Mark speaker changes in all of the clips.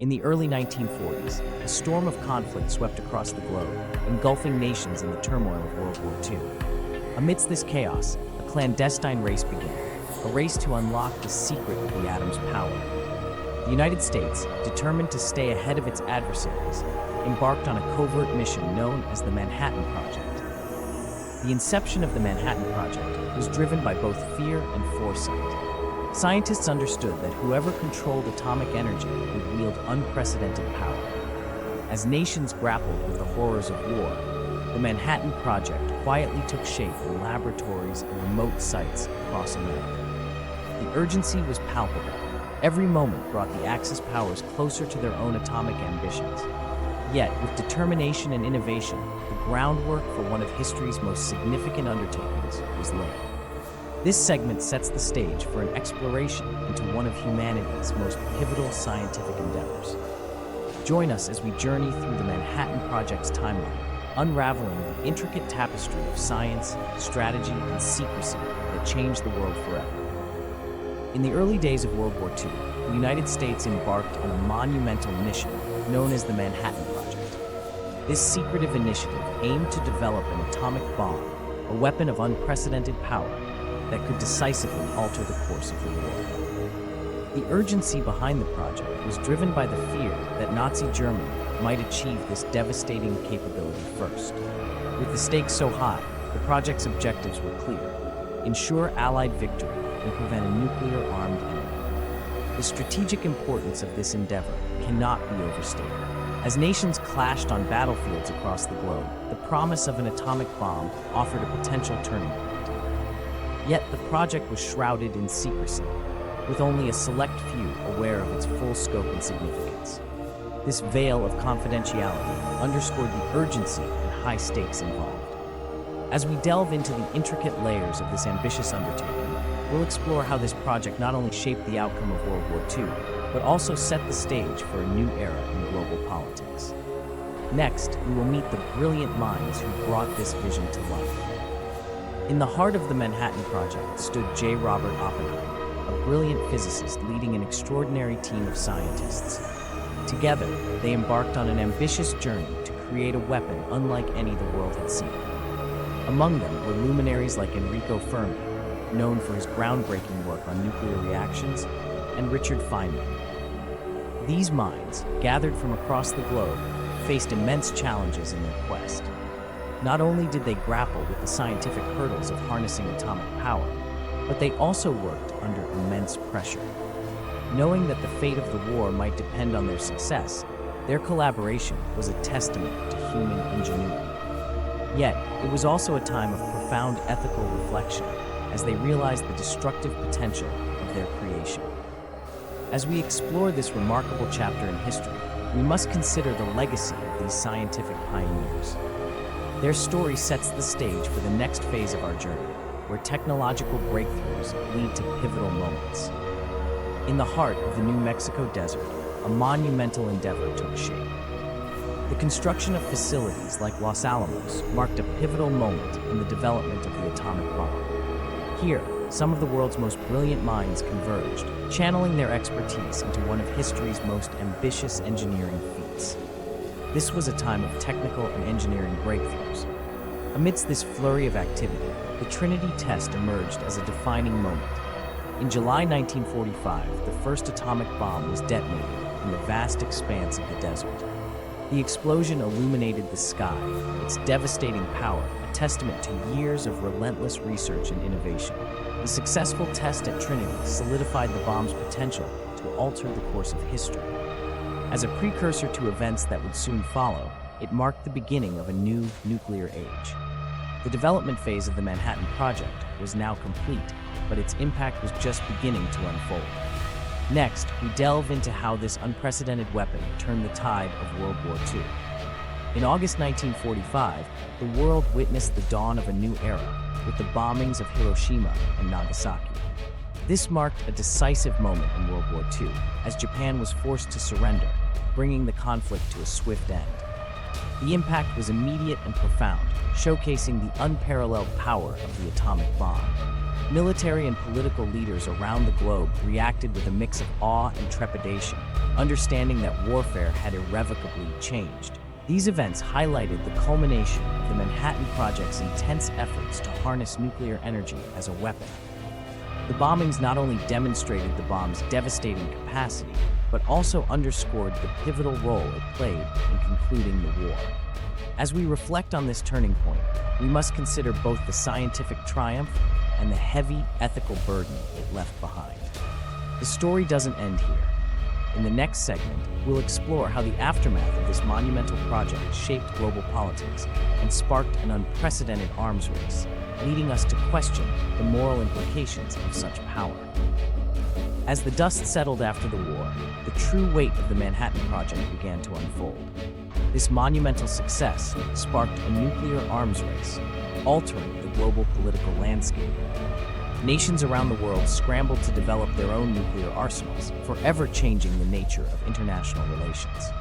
Speaker 1: In the early 1940s, a storm of conflict swept across the globe, engulfing nations in the turmoil of World War II. Amidst this chaos, a clandestine race began, a race to unlock the secret of the atom's power. The United States, determined to stay ahead of its adversaries, embarked on a covert mission known as the Manhattan Project. The inception of the Manhattan Project was driven by both fear and foresight. Scientists understood that whoever controlled atomic energy would wield unprecedented power. As nations grappled with the horrors of war, the Manhattan Project quietly took shape in laboratories and remote sites across America. The urgency was palpable. Every moment brought the Axis powers closer to their own atomic ambitions. Yet, with determination and innovation, the groundwork for one of history's most significant undertakings was laid. This segment sets the stage for an exploration into one of humanity's most pivotal scientific endeavors. Join us as we journey through the Manhattan Project's timeline, unraveling the intricate tapestry of science, strategy, and secrecy that changed the world forever. In the early days of World War II, the United States embarked on a monumental mission known as the Manhattan Project. This secretive initiative aimed to develop an atomic bomb, a weapon of unprecedented power that could decisively alter the course of the war. The urgency behind the project was driven by the fear that Nazi Germany might achieve this devastating capability first. With the stakes so high, the project's objectives were clear: ensure Allied victory and prevent a nuclear-armed enemy. The strategic importance of this endeavor cannot be overstated. As nations clashed on battlefields across the globe, the promise of an atomic bomb offered a potential turning point. Yet the project was shrouded in secrecy, with only a select few aware of its full scope and significance. This veil of confidentiality underscored the urgency and high stakes involved. As we delve into the intricate layers of this ambitious undertaking, we'll explore how this project not only shaped the outcome of World War II, but also set the stage for a new era in global politics. Next, we will meet the brilliant minds who brought this vision to life. In the heart of the Manhattan Project stood J. Robert Oppenheimer, a brilliant physicist leading an extraordinary team of scientists. Together, they embarked on an ambitious journey to create a weapon unlike any the world had seen. Among them were luminaries like Enrico Fermi, known for his groundbreaking work on nuclear reactions, and Richard Feynman. These minds, gathered from across the globe, faced immense challenges in their quest. Not only did they grapple with the scientific hurdles of harnessing atomic power, but they also worked under immense pressure. Knowing that the fate of the war might depend on their success, their collaboration was a testament to human ingenuity. Yet, it was also a time of profound ethical reflection as they realized the destructive potential of their creation. As we explore this remarkable chapter in history, we must consider the legacy of these scientific pioneers. Their story sets the stage for the next phase of our journey, where technological breakthroughs lead to pivotal moments. In the heart of the New Mexico desert, a monumental endeavor took shape. The construction of facilities like Los Alamos marked a pivotal moment in the development of the atomic bomb. Here, some of the world's most brilliant minds converged, channeling their expertise into one of history's most ambitious engineering feats. This was a time of technical and engineering breakthroughs. Amidst this flurry of activity, the Trinity test emerged as a defining moment. In July 1945, the first atomic bomb was detonated in the vast expanse of the desert. The explosion illuminated the sky, its devastating power a testament to years of relentless research and innovation. The successful test at Trinity solidified the bomb's potential to alter the course of history. As a precursor to events that would soon follow, it marked the beginning of a new nuclear age. The development phase of the Manhattan Project was now complete, but its impact was just beginning to unfold. Next, we delve into how this unprecedented weapon turned the tide of World War II. In August 1945, the world witnessed the dawn of a new era, with the bombings of Hiroshima and Nagasaki. This marked a decisive moment in World War II, as Japan was forced to surrender, bringing the conflict to a swift end. The impact was immediate and profound, showcasing the unparalleled power of the atomic bomb. Military and political leaders around the globe reacted with a mix of awe and trepidation, understanding that warfare had irrevocably changed. These events highlighted the culmination of the Manhattan Project's intense efforts to harness nuclear energy as a weapon. The bombings not only demonstrated the bomb's devastating capacity, but also underscored the pivotal role it played in concluding the war. As we reflect on this turning point, we must consider both the scientific triumph and the heavy ethical burden it left behind. The story doesn't end here. In the next segment, we'll explore how the aftermath of this monumental project shaped global politics and sparked an unprecedented arms race, leading us to question the moral implications of such power. As the dust settled after the war, the true weight of the Manhattan Project began to unfold. This monumental success sparked a nuclear arms race, altering the global political landscape. Nations around the world scrambled to develop their own nuclear arsenals, forever changing the nature of international relations.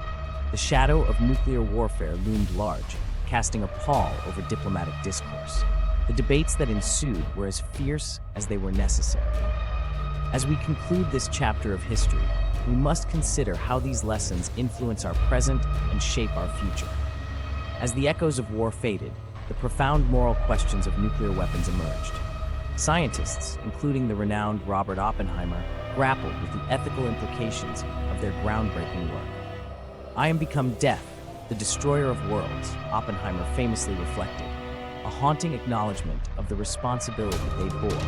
Speaker 1: The shadow of nuclear warfare loomed large, casting a pall over diplomatic discourse. The debates that ensued were as fierce as they were necessary. As we conclude this chapter of history, we must consider how these lessons influence our present and shape our future. As the echoes of war faded, the profound moral questions of nuclear weapons emerged. Scientists, including the renowned Robert Oppenheimer, grappled with the ethical implications of their groundbreaking work. "I am become death, the destroyer of worlds," Oppenheimer famously reflected, a haunting acknowledgement of the responsibility they bore.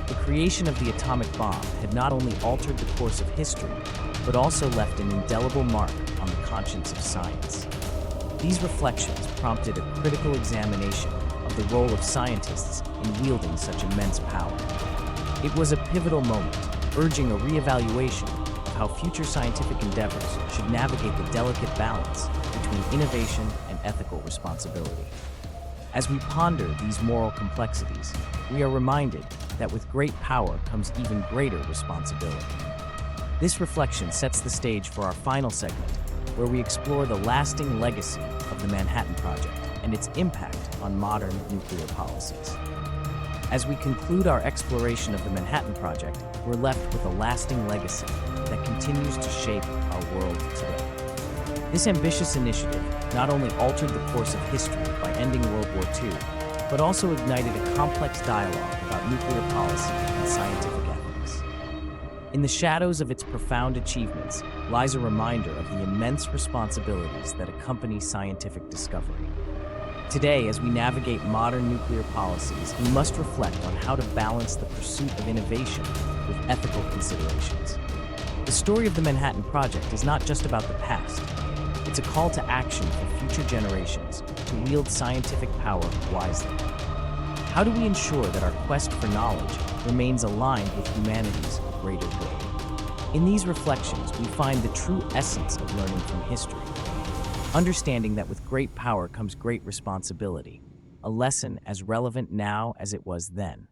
Speaker 1: The creation of the atomic bomb had not only altered the course of history, but also left an indelible mark on the conscience of science. These reflections prompted a critical examination of the role of scientists in wielding such immense power. It was a pivotal moment, urging a reevaluation of how future scientific endeavors should navigate the delicate balance between innovation and ethical responsibility. As we ponder these moral complexities, we are reminded that with great power comes even greater responsibility. This reflection sets the stage for our final segment, where we explore the lasting legacy of the Manhattan Project and its impact on modern nuclear policies. As we conclude our exploration of the Manhattan Project, we're left with a lasting legacy that continues to shape our world today. This ambitious initiative not only altered the course of history by ending World War II, but also ignited a complex dialogue about nuclear policy and scientific ethics. In the shadows of its profound achievements lies a reminder of the immense responsibilities that accompany scientific discovery. Today, as we navigate modern nuclear policies, we must reflect on how to balance the pursuit of innovation with ethical considerations. The story of the Manhattan Project is not just about the past. It's a call to action for future generations to wield scientific power wisely. How do we ensure that our quest for knowledge remains aligned with humanity's greater good? In these reflections, we find the true essence of learning from history, understanding that with great power comes great responsibility, a lesson as relevant now as it was then.